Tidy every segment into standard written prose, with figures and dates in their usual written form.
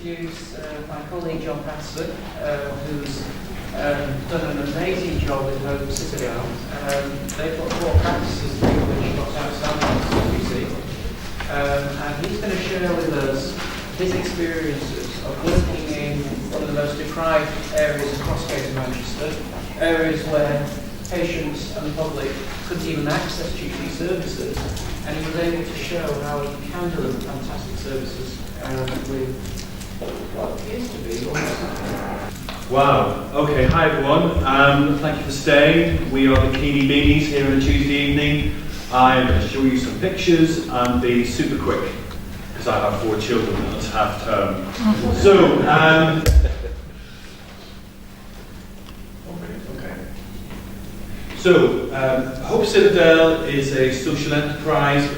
introduce my colleague John Patterson, who's done an amazing job with Home Citadel. They've got 4 practices, which got outstanding, you see. And he's going to share with us his experiences of working in one of the most deprived areas across Greater Manchester, areas where patients and the public couldn't even access GP services, and he was able to show how he can deliver fantastic services with what appears to be almost. Wow. Okay. Hi everyone. Thank you for staying. We are the Keeny Beanies here on a Tuesday evening. I'm going to show you some pictures and be super quick because I have 4 children and it's half term. So, Hope Citadel is a social enterprise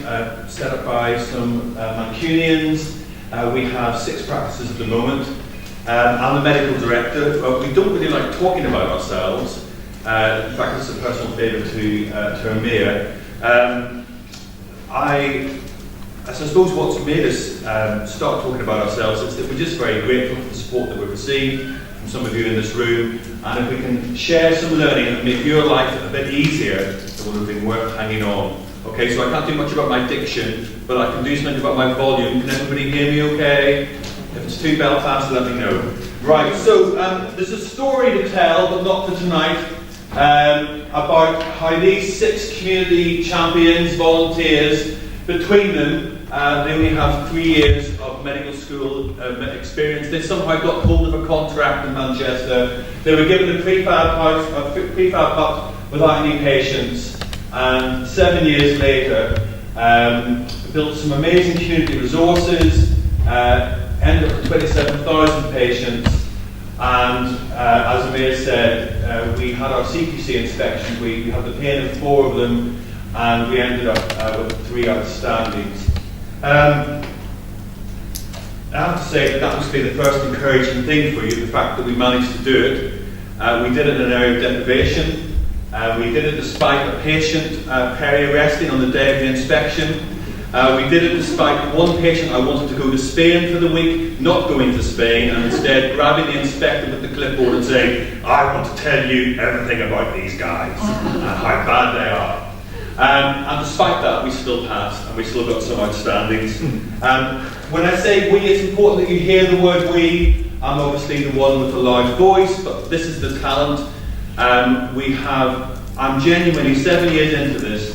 set up by some Mancunians. We have 6 practices at the moment. I'm the medical director. We don't really like talking about ourselves. In fact, it's a personal favour to Amir. I suppose what's made us start talking about ourselves is that we're just very grateful for the support that we've received from some of you in this room, and if we can share some learning and make your life a bit easier, it would have been worth hanging on. Okay, so I can't do much about my diction, but I can do something about my volume. Can everybody hear me okay? If it's too Belfast, let me know. Right, so there's a story to tell, but not for tonight, about how these 6 community champions, volunteers, between them, they only have 3 years of medical school experience. They somehow got hold of a contract in Manchester. They were given a prefab hut without any patients, and 7 years later, built some amazing community resources, ended up with 27,000 patients, and as Amir said, we had our CQC inspection. We had the pain of 4 of them, and we ended up with 3 outstandings. I have to say that must be the first encouraging thing for you, the fact that we managed to do it. We did it in an area of deprivation. We did it despite a patient peri-arresting on the day of the inspection. We did it despite one patient I wanted to go to Spain for the week, not going to Spain, and instead grabbing the inspector with the clipboard and saying, "I want to tell you everything about these guys and how bad they are." And despite that, we still passed, and we still got some outstandings. When I say we, it's important that you hear the word we. I'm obviously the one with the loud voice, but this is the talent. I'm genuinely 7 years into this.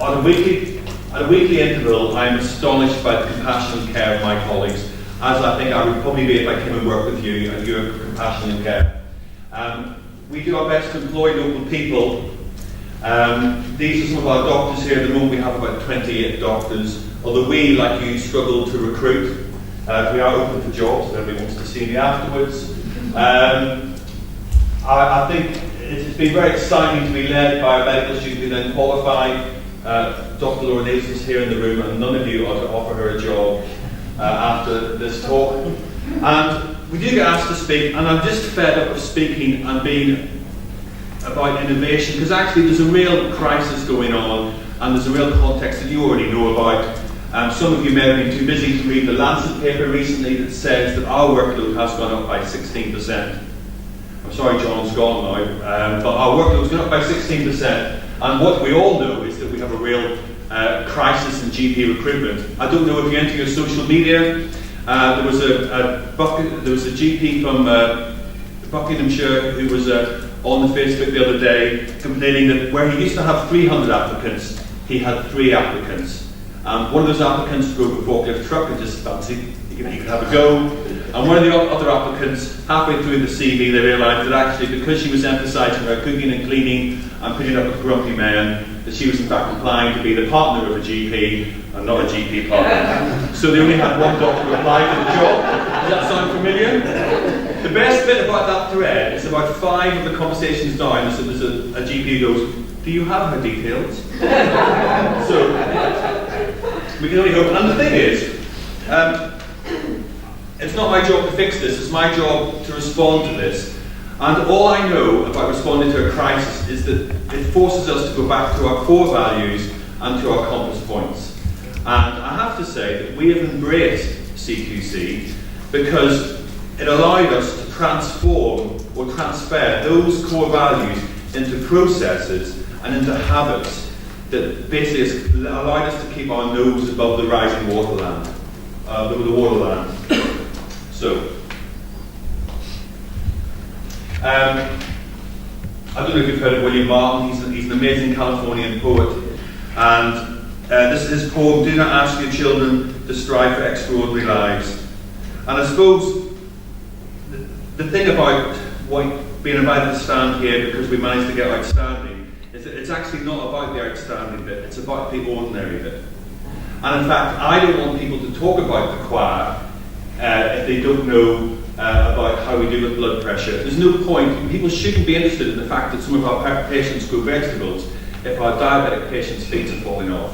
On a weekly interval, I'm astonished by the compassion and care of my colleagues, as I think I would probably be if I came and worked with you and your compassion and care. We do our best to employ local people. These are some of our doctors here. At the moment we have about 28 doctors, although we, like you, struggle to recruit. We are open for jobs, if everybody wants to see me afterwards. I think it's been very exciting to be led by a medical student who then qualified. Dr. Laura Neilson is here in the room, and none of you ought to offer her a job after this talk. And we do get asked to speak, and I'm just fed up of speaking and being about innovation, because actually there's a real crisis going on, and there's a real context that you already know about. Some of you may have been too busy to read the Lancet paper recently that says that our workload has gone up by 16%. I'm sorry John's gone now, but our workload's gone up by 16%, and what we all know is that we have a real crisis in GP recruitment. I don't know if you enter your social media. There was a GP from Buckinghamshire who was on the Facebook the other day complaining that where he used to have 300 applicants, he had 3 applicants. One of those applicants drove a forklift truck and just fancied he could have a go. And one of the other applicants, halfway through the CV, they realised that actually because she was emphasising her cooking and cleaning and putting up with grumpy men, that she was in fact applying to be the partner of a GP and not a GP partner. So they only had 1 doctor apply for the job. Does that sound familiar? The best bit about that thread is about 5 of the conversations down, so there's a GP who goes, "Do you have her details?" So we can only hope. And the thing is, it's not my job to fix this, it's my job to respond to this. And all I know about responding to a crisis is that it forces us to go back to our core values and to our compass points. And I have to say that we have embraced CQC because it allowed us to transform or transfer those core values into processes and into habits that basically has allowed us to keep our nose above the rising waterland, the waterland. So, I don't know if you've heard of William Martin. He's an amazing Californian poet, and this is his poem, "Do not ask your children to strive for extraordinary lives." And I suppose the thing about being invited to stand here because we managed to get outstanding is that it's actually not about the outstanding bit, it's about the ordinary bit. And in fact, I don't want people to talk about the choir if they don't know about how we deal with blood pressure. There's no point, people shouldn't be interested in the fact that some of our patients grow vegetables if our diabetic patients' feet are falling off.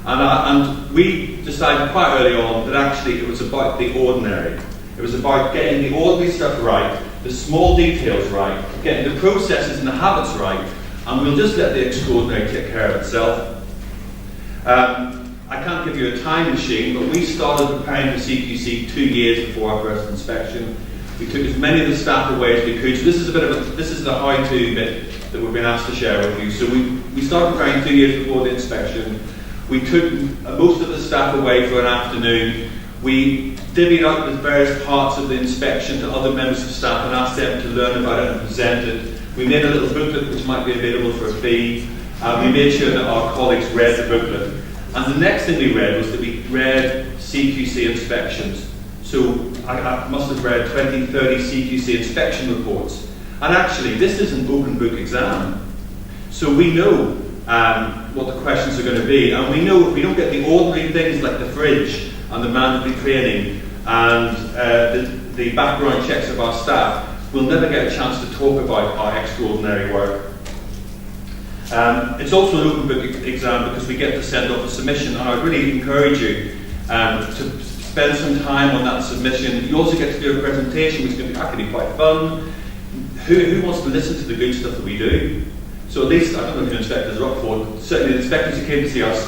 And we decided quite early on that actually it was about the ordinary. It was about getting the ordinary stuff right, the small details right, getting the processes and the habits right, and we'll just let the extraordinary take care of itself. I can't give you a time machine, but we started preparing for CQC 2 years before our first inspection. We took as many of the staff away as we could. So this is the how-to bit that we've been asked to share with you. So we started preparing 2 years before the inspection. We took most of the staff away for an afternoon. We divvied out the various parts of the inspection to other members of staff and asked them to learn about it and present it. We made a little booklet which might be available for a fee. We made sure that our colleagues read the booklet. And the next thing we read was that we read CQC inspections. So I must have read 20, 30 CQC inspection reports. And actually, this is an open book exam. So we know what the questions are going to be. And we know if we don't get the ordinary things like the fridge and the mandatory training and the background checks of our staff, we'll never get a chance to talk about our extraordinary work. It's also an open book exam because we get to send off a submission, and I really encourage you to spend some time on that submission. You also get to do a presentation which is going to be quite fun. Who wants to listen to the good stuff that we do? So at least, I don't know if the inspectors are up for it, certainly the inspectors who came to see us,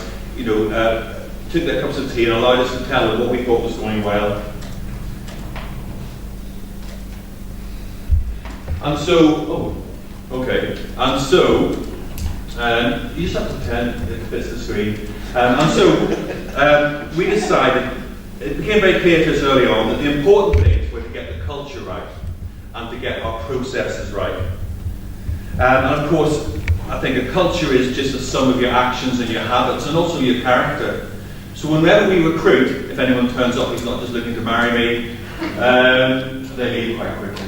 took their cups of tea and allowed us to tell them what we thought was going well. And so, you just have to pretend it fits the screen. We decided, it became very clear to us early on that the important things were to get the culture right and to get our processes right. And of course, I think a culture is just a sum of your actions and your habits and also your character. So whenever we recruit, if anyone turns up, he's not just looking to marry me, they leave quite quickly.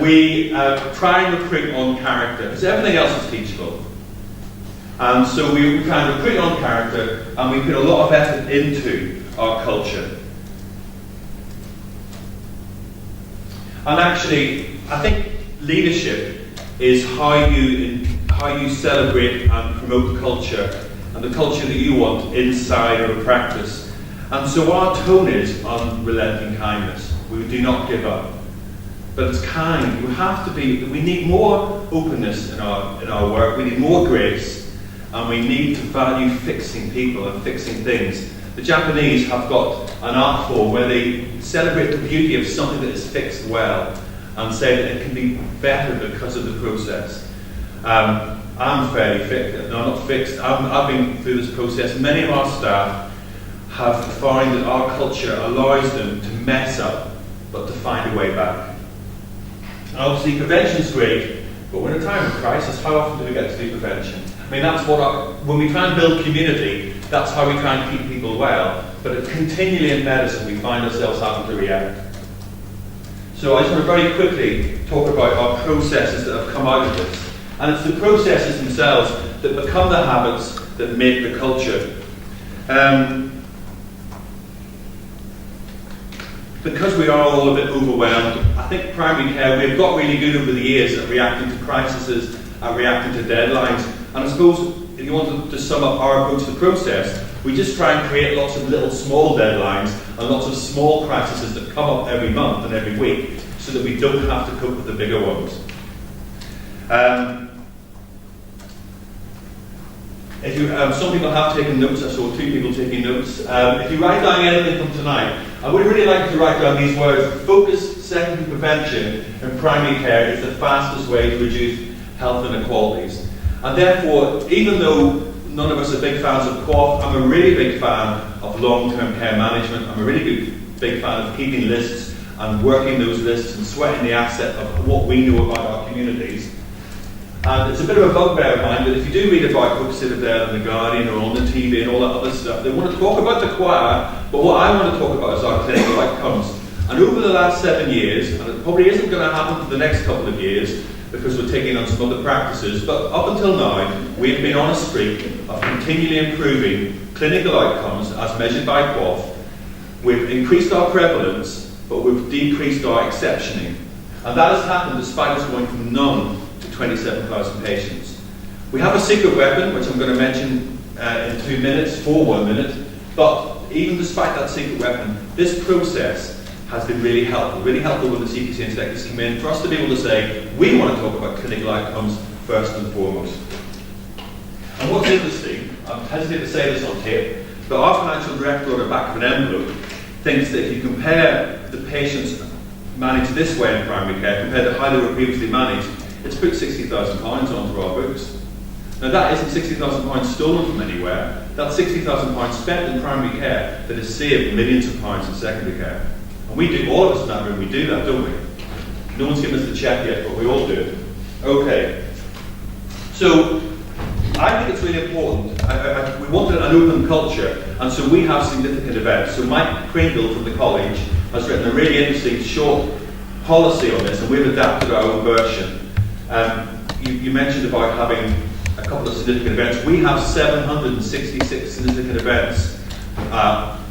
We try and recruit on character, because everything else is teachable. And so we try and recruit on character, and we put a lot of effort into our culture. And actually, I think leadership is how you celebrate and promote culture, and the culture that you want inside of a practice. And so our tone is unrelenting kindness. We do not give up. But it's kind. You have to be. We need more openness in our work. We need more grace. And we need to value fixing people and fixing things. The Japanese have got an art form where they celebrate the beauty of something that is fixed well and say that it can be better because of the process. I'm fairly fixed. No, not fixed. I've been through this process. Many of our staff have found that our culture allows them to mess up, but to find a way back. And obviously prevention is great, but when in a time of crisis, how often do we get to do prevention? I mean, that's when we try and build community, that's how we try and keep people well, but continually in medicine we find ourselves having to react. So I just want to very quickly talk about our processes that have come out of this. And it's the processes themselves that become the habits that make the culture. Because we are all a bit overwhelmed, I think primary care, we've got really good over the years at reacting to crises, at reacting to deadlines. And I suppose if you want to sum up our approach to the process, we just try and create lots of little small deadlines and lots of small crises that come up every month and every week so that we don't have to cope with the bigger ones. If you, some people have taken notes. I saw 2 people taking notes. If you write down anything from tonight, I would really like to write down these words: focused secondary prevention in primary care is the fastest way to reduce health inequalities. And therefore, even though none of us are big fans of QoF, I'm a really big fan of long-term care management. I'm a really big fan of keeping lists and working those lists and sweating the asset of what we know about our communities. And it's a bit of a bugbear of mine, but if you do read about books that are there in The Guardian or on the TV and all that other stuff, they want to talk about the choir, but what I want to talk about is our clinical outcomes. And over the last 7 years, and it probably isn't going to happen for the next couple of years, because we're taking on some other practices, but up until now, we've been on a streak of continually improving clinical outcomes as measured by QoF. We've increased our prevalence, but we've decreased our exceptioning. And that has happened despite us going from none to 27,000 patients. We have a secret weapon, which I'm going to mention in 2 minutes, for 1 minute, but even despite that secret weapon, this process has been really helpful when the CQC inspectors come in, for us to be able to say, we want to talk about clinical outcomes first and foremost. And what's interesting, I'm hesitant to say this on tape, but our financial director on the back of an envelope thinks that if you compare the patients managed this way in primary care compared to how they were previously managed, it's put £60,000 onto our books. Now that isn't £60,000 stolen from anywhere, that's £60,000 spent in primary care that has saved millions of pounds in secondary care. And we do, all of us in that room, we do that, don't we? No one's given us the check yet, but we all do it. Okay. So, I think it's really important. We wanted an open culture, and so we have significant events. So Mike Kringle from the college has written a really interesting short policy on this, and we've adapted our own version. You mentioned about having a couple of significant events. We have 766 significant events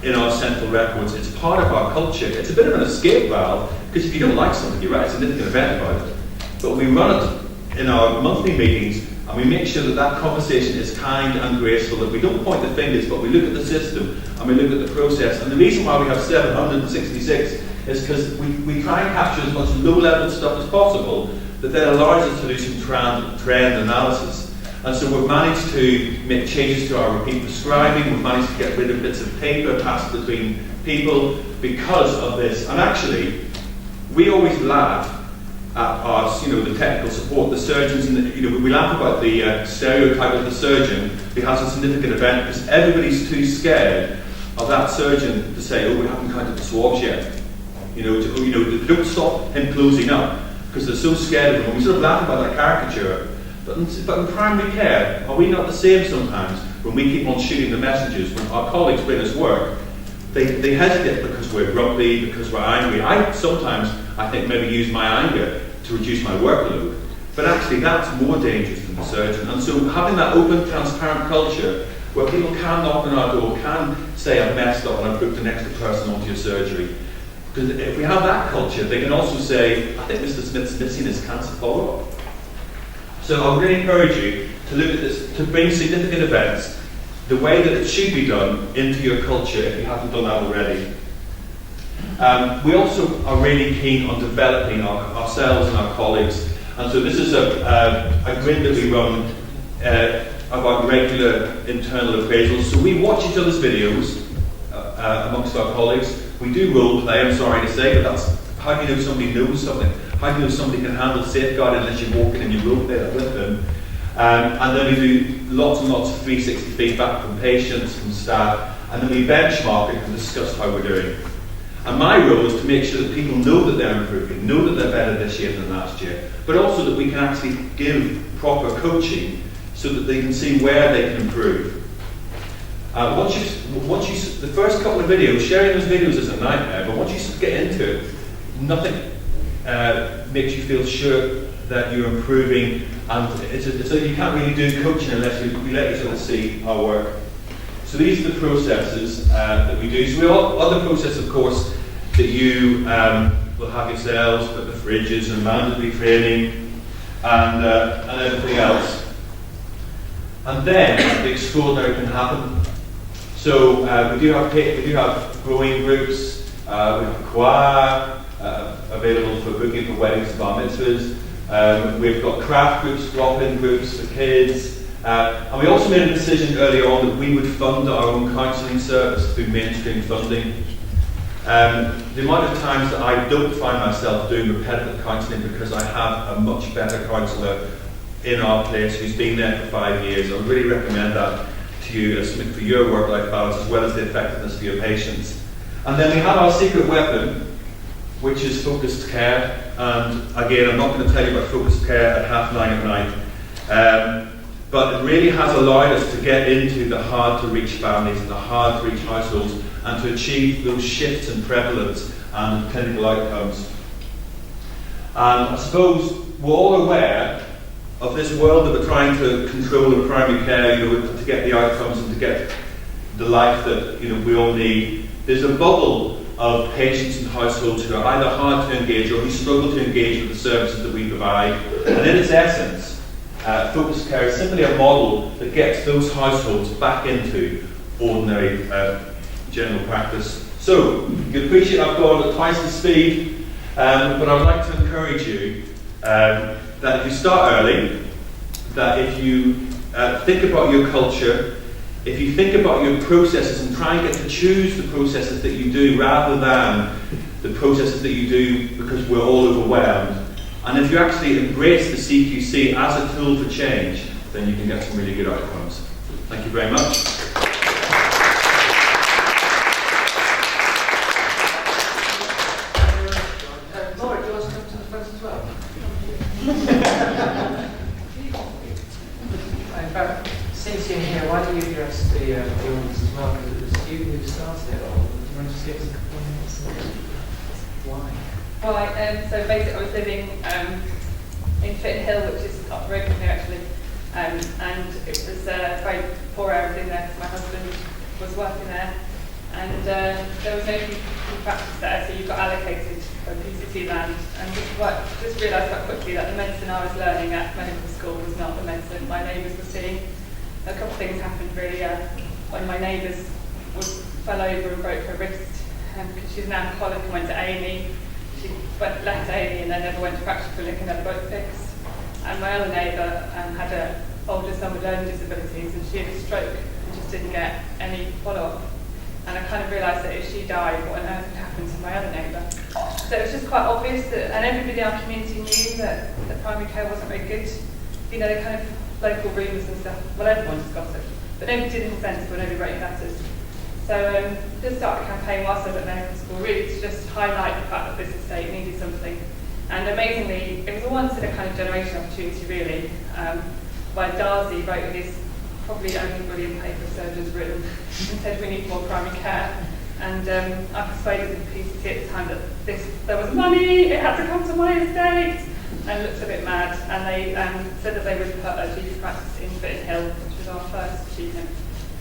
in our central records. It's part of our culture. It's a bit of an escape valve, because if you don't like something, you write a significant event about it. But we run it in our monthly meetings, and we make sure that that conversation is kind and graceful, that we don't point the fingers, but we look at the system and we look at the process. And the reason why we have 766 is because we try and capture as much low-level stuff as possible that then allows us to do some trend analysis. And so we've managed to make changes to our repeat prescribing, we've managed to get rid of bits of paper passed between people because of this. And actually, we always laugh at our, the technical support, the surgeons, and we laugh about the stereotype of the surgeon who has a significant event, because everybody's too scared of that surgeon to say, oh, we haven't counted the swabs yet. They don't stop him closing up because they're so scared of him. We sort of laugh about that caricature. But in primary care, are we not the same sometimes when we keep on shooting the messages? When our colleagues bring us work, they hesitate because we're grumpy, because we're angry. I think maybe use my anger to reduce my workload. But actually that's more dangerous than the surgeon. And so having that open, transparent culture where people can knock on our door, can say I've messed up and I've booked an extra person onto your surgery. Because if we have that culture, they can also say, I think Mr. Smith's missing his cancer follow-up. So I would really encourage you to look at this, to bring significant events, the way that it should be done, into your culture if you haven't done that already. We also are really keen on developing ourselves and our colleagues. And so this is a grid that we run about regular internal appraisals. So we watch each other's videos amongst our colleagues. We do role play, I'm sorry to say, but that's how do you know somebody knows something? How do you know somebody can handle safeguarding unless you walk in and you role play that with them? And then we do lots and lots of 360 feedback from patients, from staff, and then we benchmark it and discuss how we're doing. And my role is to make sure that people know that they're improving, know that they're better this year than last year, but also that we can actually give proper coaching so that they can see where they can improve. The first couple of videos, sharing those videos is a nightmare, but once you get into it, nothing makes you feel sure that you're improving, and so you can't really do coaching unless we let each other see our work. So these are the processes that we do. So we have other processes, of course, that you will have yourselves, but the fridges and mandatory training and everything else. And then the extraordinary can happen. So we do have growing groups. We have a choir available for booking for weddings and bar mitzvahs. We've got craft groups, drop-in groups for kids. And we also made a decision earlier on that we would fund our own counselling service through mainstream funding. The amount of times that I don't find myself doing repetitive counselling because I have a much better counsellor in our place who's been there for 5 years. I would really recommend that to you as something for your work-life balance as well as the effectiveness for your patients. And then we have our secret weapon, which is focused care. And again, I'm not going to tell you about focused care at 9:30 at night. But it really has allowed us to get into the hard-to-reach families and the hard-to-reach households and to achieve those shifts in prevalence and clinical outcomes. And I suppose we're all aware of this world that we're trying to control in primary care, to get the outcomes and to get the life that we all need. There's a bubble of patients and households who are either hard to engage or who struggle to engage with the services that we provide. And in its essence, focused care is simply a model that gets those households back into ordinary general practice. So, you appreciate I've gone at twice the speed, but I would like to encourage you that if you start early, that if you think about your culture, if you think about your processes and try and get to choose the processes that you do rather than the processes that you do because we're all overwhelmed, and if you actually embrace the CQC as a tool for change, then you can get some really good outcomes. Thank you very much. Laura, do you want to come to the front as well? In fact, since you're here, why don't you address the audience as well? Because it was you who started it all. Do you want to just give us a couple of minutes? Why? Right, so basically I was living in Fitton Hill, which is up the road from here actually, and it was very poor hours in there because my husband was working there, and there was no PCT practice there, so you got allocated a PCT land, and just realised quite quickly that the medicine I was learning at medical school was not the medicine my neighbours were seeing. A couple of things happened really. One of my neighbours fell over and broke her wrist because she's an alcoholic and went to A&E. She left A&E and then never went to practice clinic and never got it fixed. And my other neighbour had an older son with learning disabilities, and she had a stroke and just didn't get any follow-up. And I kind of realised that if she died, what on earth would happen to my other neighbour? So it was just quite obvious that, and everybody in our community knew that primary care wasn't very good. The kind of local rumours and stuff, well, everyone just gossiped, but nobody did anything sensible, nobody wrote letters. So just started a campaign whilst I was at medical school, really to just highlight the fact that this estate needed something. And amazingly, it was a once in a kind of generation opportunity really, where Darcy wrote his probably only brilliant paper surgeons written and said we need more primary care. And I persuaded the PCT at the time that there was money, it had to come to my estate, and looked a bit mad. And they said that they would put a GP practice in Fitton Hill, which was our first achievement.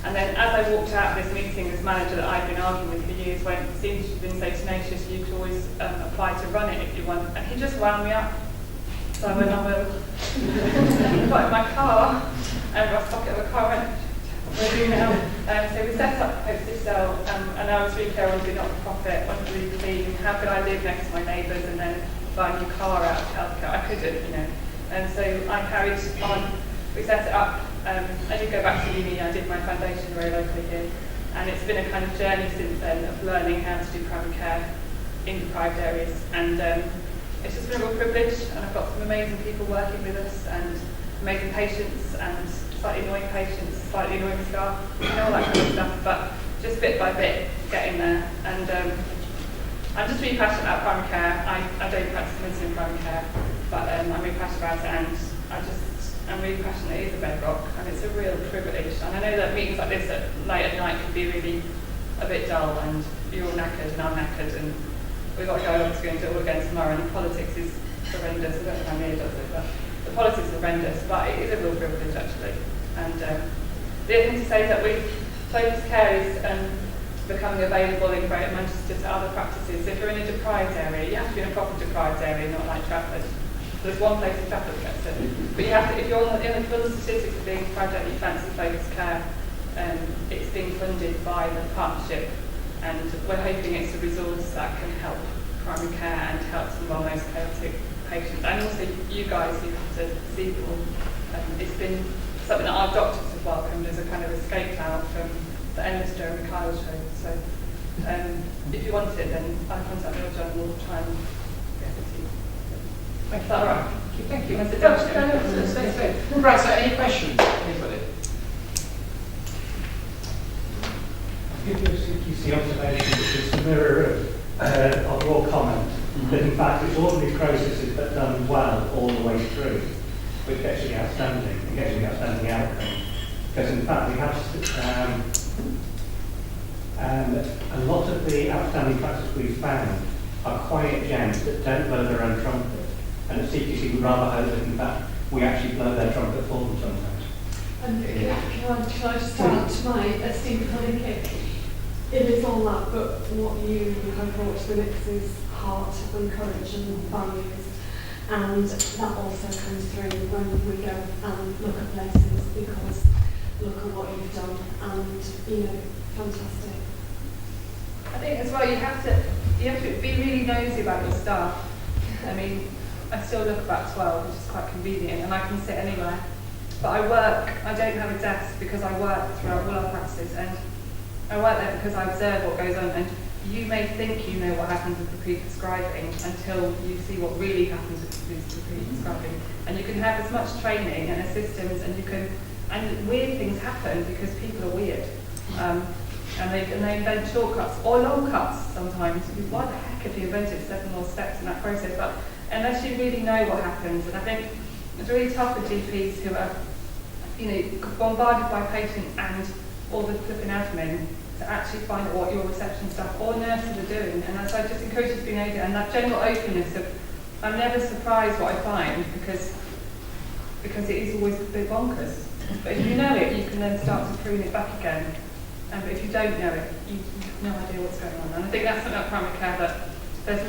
And then as I walked out of this meeting, this manager that I'd been arguing with for years went, it seems you've been so tenacious, you could always apply to run it if you want. And he just wound me up. So I went, I will. Got in my car, and I was pocket of a car, and what do we do now? So we set up Postage Cell, and I was really clear I wanted to be not-for-profit, wanted to be clean, how could I live next to my neighbours and then buy a new car out of healthcare? I couldn't, And so I carried on, we set it up. I did go back to uni, I did my foundation very locally here, and it's been a kind of journey since then of learning how to do primary care in deprived areas, and it's just been a real privilege, and I've got some amazing people working with us, and amazing patients, and slightly annoying patients, slightly annoying staff, all that kind of stuff, but just bit by bit getting there. And I'm just really passionate about primary care. I don't practice medicine in primary care, but I'm really passionate about it, and I'm really passionate it is a bedrock, and it's a real privilege. And I know that meetings like this at late at night can be really a bit dull, and you're all knackered and I'm knackered, and we've got to go obviously and do it all again tomorrow, and the politics is horrendous. I don't know how Mia does it, but the politics is horrendous, but it is a real privilege actually. And the other thing to say is that focused care is becoming available in Greater Manchester to other practices. So if you're in a deprived area, you have to be in a proper deprived area, not like Trafford. There's one place in Trafford that gets it. But you have to, if you're in the statistics of being deprived area, you fancy focused care, it's being funded by the partnership, and we're hoping it's a resource that can help primary care and help some of our most chaotic patients. And also you guys who have to see them all. It's been something that our doctors have welcomed as a kind of escape valve from the endless Jeremy Kyle show. So if you want it, then I contact me and we'll try and get it to you. Thank you. Is that all right? Thank you. That's it. Right, so any questions? Anybody? Give you a CQC observation, which is the mirror of your comment, that in fact it's ordinary processes but done well all the way through, which gets really outstanding, and gets really outstanding outcomes. Because in fact we have a lot of the outstanding practices we've found are quiet gems that don't blow their own trumpet, and at CQC we'd rather hope that in fact we actually blow their trumpet for them sometimes. And can I just add to my esteemed colleague, it is all that, but what you have brought to the mix is heart and courage and values, and that also comes through when we go and look at places, because look at what you've done, and fantastic. I think as well you have to be really nosy about your staff. I mean, I still look about 12, which is quite convenient, and I can sit anywhere. But I don't have a desk because I work throughout all our practices, and I work there because I observe what goes on, and you may think you know what happens with repeat prescribing until you see what really happens with repeat prescribing. And you can have as much training and systems, and weird things happen because people are weird. And they invent shortcuts or long cuts sometimes. Why the heck have you invented 7 more steps in that process? But unless you really know what happens, and I think it's really tough for GPs who are, bombarded by patients and all the flipping admin to actually find out what your reception staff or nurses are doing. And so I just encourage you to be nosy, and that general openness of, I'm never surprised what I find because it is always a bit bonkers. But if you know it, you can then start to prune it back again. But if you don't know it, you have no idea what's going on. And I think that's something about primary care, that there's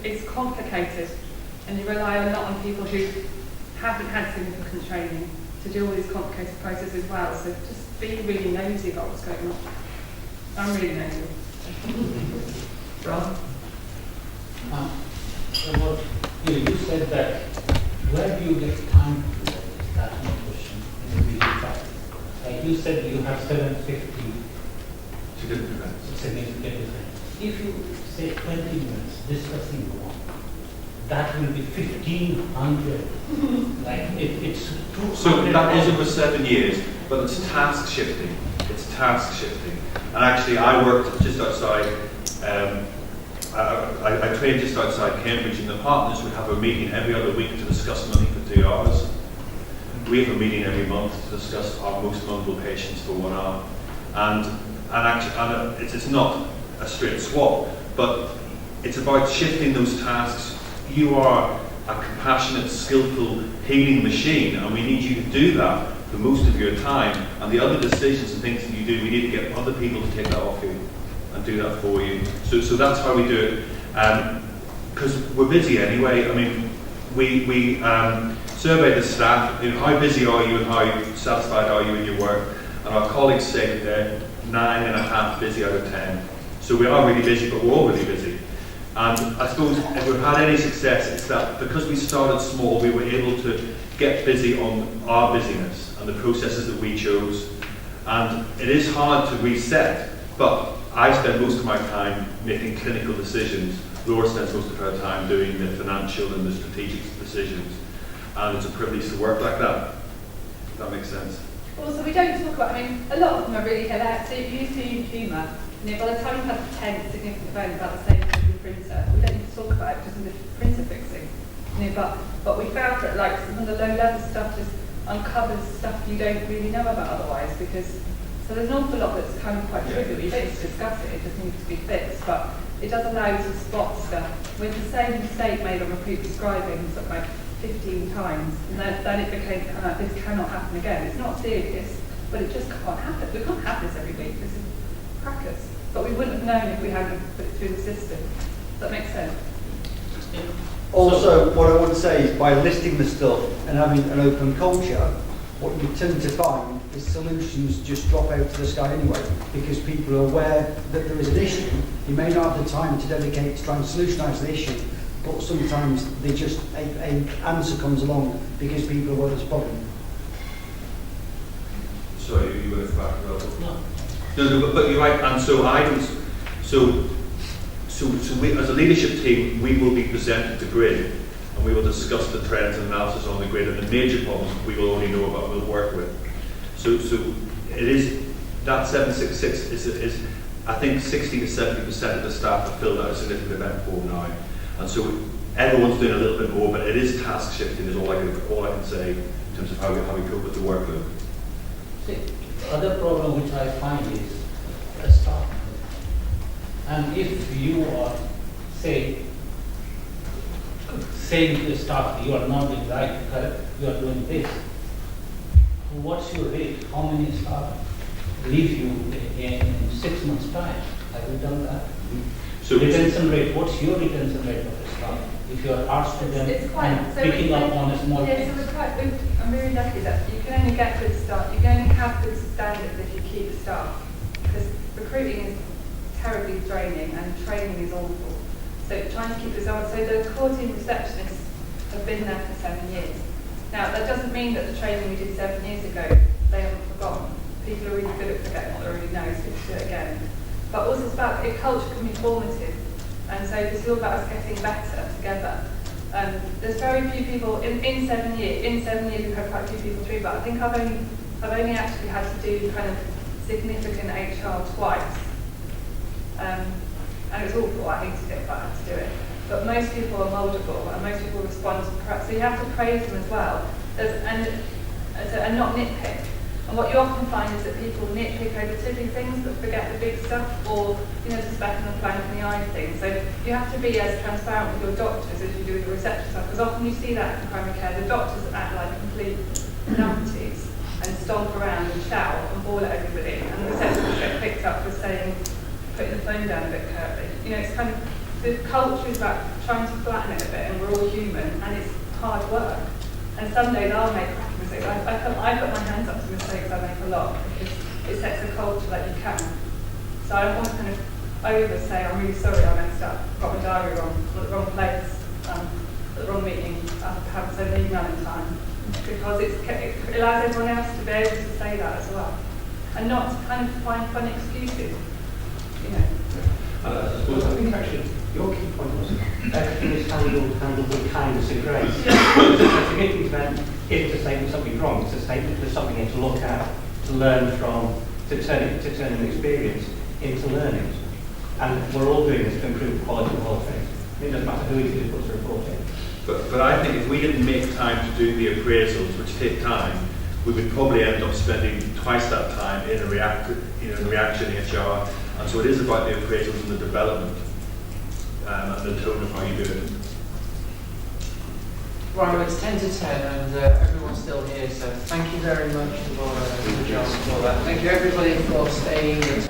it's complicated, and you rely a lot on people who haven't had significant training to do all these complicated processes as well. So just be really nosy about what's going on. I'm really nosy. Ron? You said that where do you get time to do all this? That's my question. In the busy practice. Like you said, you have 750 Significant events. significant events. If you say 20 minutes discussing one, that will be 1,500. Like it's 200. So that was over 7 years, but it's task shifting. It's task shifting. And actually, I worked just outside. I trained just outside Cambridge, and the partners would have a meeting every other week to discuss money for 2 hours. We have a meeting every month to discuss our most vulnerable patients for 1 hour. And it's not a straight swap, but it's about shifting those tasks. You are a compassionate, skillful healing machine, and we need you to do that for most of your time. And the other decisions and things that you do, we need to get other people to take that off you and do that for you. So that's how we do it. Because we're busy anyway. I mean, we survey the staff. How busy are you and how satisfied are you in your work? And our colleagues say that they're 9.5 busy out of 10. So we are really busy, but we're all really busy. And I suppose if we've had any success, it's that because we started small, we were able to get busy on our busyness and the processes that we chose. And it is hard to reset, but I spend most of my time making clinical decisions. Laura spends most of her time doing the financial and the strategic decisions. And it's a privilege to work like that. If that makes sense. Also, we don't talk about, a lot of them are really hilarious. So you used to use humour. By the time you have 10 significant events about the same as the printer, we don't need to talk about it, just in the printer fixing. But we found that some of the low-level stuff just uncovers stuff you don't really know about otherwise, so there's an awful lot that's kind of quite trivial. You don't need to discuss it, it just needs to be fixed, but it does allow you to spot stuff. With the same mistake made on repeat prescribing, something like 15 times, and then it became this cannot happen again. It's not serious, but it just can't happen. We can't have this every week. This is crackers. But we wouldn't have known if we hadn't put it through the system. Does that make sense? Also, what I would say is by listing the stuff and having an open culture, what you tend to find is solutions just drop out of the sky anyway, because people are aware that there is an issue. You may not have the time to dedicate to trying to solutionise the issue, but sometimes they just an answer comes along because people are aware there's a problem. Sorry, you were back. No. No, but you're right. And so we, as a leadership team, we will be presented the grid, and we will discuss the trends and analysis on the grid, and the major problems we will only know about, we'll work with. So it is, that 766 is I think 60 to 70% of the staff have filled out a significant event form now, and so everyone's doing a little bit more, but it is task shifting is all I can say in terms of how we cope with the workload. See, the other problem which I find is a staff. And if you are, saying to the staff, you are not doing right, correct, you are doing this, what's your rate? How many staff leave you in 6 months' time? Have you done that? So retention rate, what's your retention rate of the staff? If you are asked to them and picking up on a small thing. I'm really lucky that you can only get good staff, you can only have good standards if you keep staff. Because recruiting is terribly draining and training is awful. So trying to keep this on. So the core team receptionists have been there for 7 years. Now that doesn't mean that the training we did 7 years ago, they haven't forgotten. People are really good at forgetting what they already know, so to do it again. But also it's about, culture can be formative. And so this is all about us getting better together. There's very few people in 7 years. In 7 years, we've had quite a few people through, but I think I've only actually had to do kind of significant HR twice. And it's awful, I hated it, but I had to do it. But most people are mouldable, and most people respond to prep. So you have to praise them as well, and not nitpick. And what you often find is that people nitpick over tipping things but forget the big stuff, or the speck and the plank and the eye thing. So you have to be as transparent with your doctors as you do with the reception stuff, because often you see that in primary care. The doctors act like complete numpties and stomp around and shout and bawl at everybody, and the receptionists get picked up for saying, putting the phone down a bit curtly. It's kind of, the culture is about trying to flatten it a bit, and we're all human, and it's hard work. And some days I'll make cracking mistakes. I put my hands up to mistakes I make a lot, because it sets a culture that you can. So I don't want to kind of over say, I'm really sorry I messed up, got my diary wrong, got the wrong place, at the wrong meeting, I haven't sent an email in time. Because it allows everyone else to be able to say that as well. And not to kind of find fun excuses. I think actually your key point was everything is handled with kindness and grace. It's a significant event if it's a statement of something wrong. It's a statement of something to look at, to learn from, to turn an experience into learning. And we're all doing this to improve the quality of the whole thing. It doesn't matter who it is who puts the report in. But I think if we didn't make time to do the appraisals, which take time, we would probably end up spending twice that time in a reaction HR. And so it is about the appraisals and the development and the tone of how you do it. Right, well, it's 10 to 10 and everyone's still here, so thank you very much for John for that. Thank you everybody for staying and